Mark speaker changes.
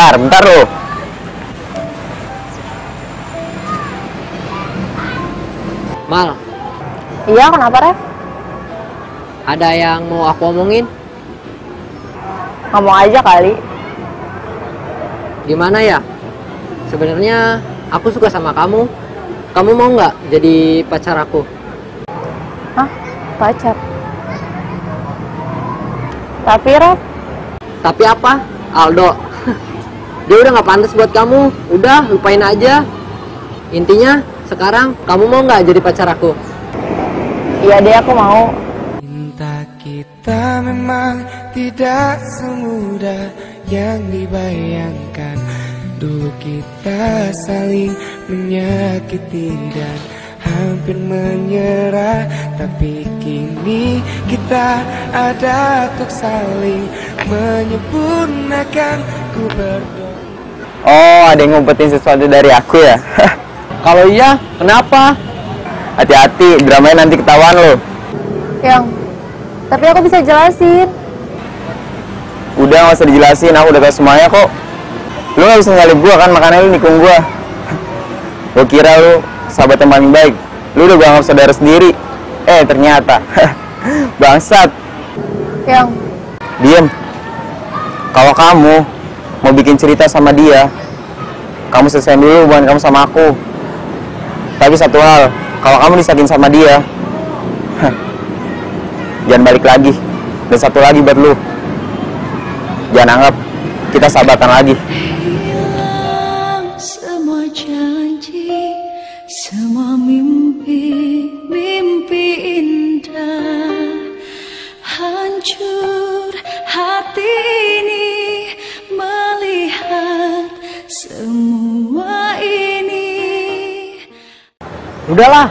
Speaker 1: Bentar lo.
Speaker 2: Mal,
Speaker 3: Iya, kenapa, Ref?
Speaker 2: ada yang mau aku omongin?
Speaker 3: Ngomong aja kali.
Speaker 2: Gimana ya? Sebenarnya aku suka sama kamu. Kamu mau nggak jadi pacar aku?
Speaker 3: Hah? Pacar? Tapi, Ref,
Speaker 2: Tapi apa? Aldo. Dia udah nggak pantas buat kamu. Udah, lupain aja. Intinya, sekarang kamu mau nggak jadi pacar aku?
Speaker 3: iya deh aku mau.
Speaker 4: Cinta kita memang tidak semudah yang dibayangkan. Dulu kita saling menyakiti dan hampir menyerah, tapi kini kita ada untuk saling menyempurnakan. Ku berdoa.
Speaker 1: Oh, ada yang ngumpetin sesuatu dari aku ya?
Speaker 2: Kalau iya, kenapa?
Speaker 1: Hati-hati, dramanya nanti ketahuan lo.
Speaker 3: Yang, tapi aku bisa jelasin.
Speaker 1: Udah, nggak usah dijelasin, aku udah tahu semuanya kok. Lu nggak bisa nyalip gua kan, makanya lu nikung gua. Gua kira lu sahabat yang paling baik. Lu udah gua anggap saudara sendiri. Ternyata bangsat.
Speaker 3: Yang,
Speaker 1: Diem. Kalau kamu mau bikin cerita sama dia, kamu selesaiin dulu hubungan kamu sama aku. Tapi satu hal, kalau kamu disakitin sama dia, jangan balik lagi. Dan satu lagi buat lu, jangan anggap kita sahabatan lagi.
Speaker 5: Hilang semua janji, semua mimpi indah. Hancur hati ini melihat semua ini.
Speaker 2: Udahlah,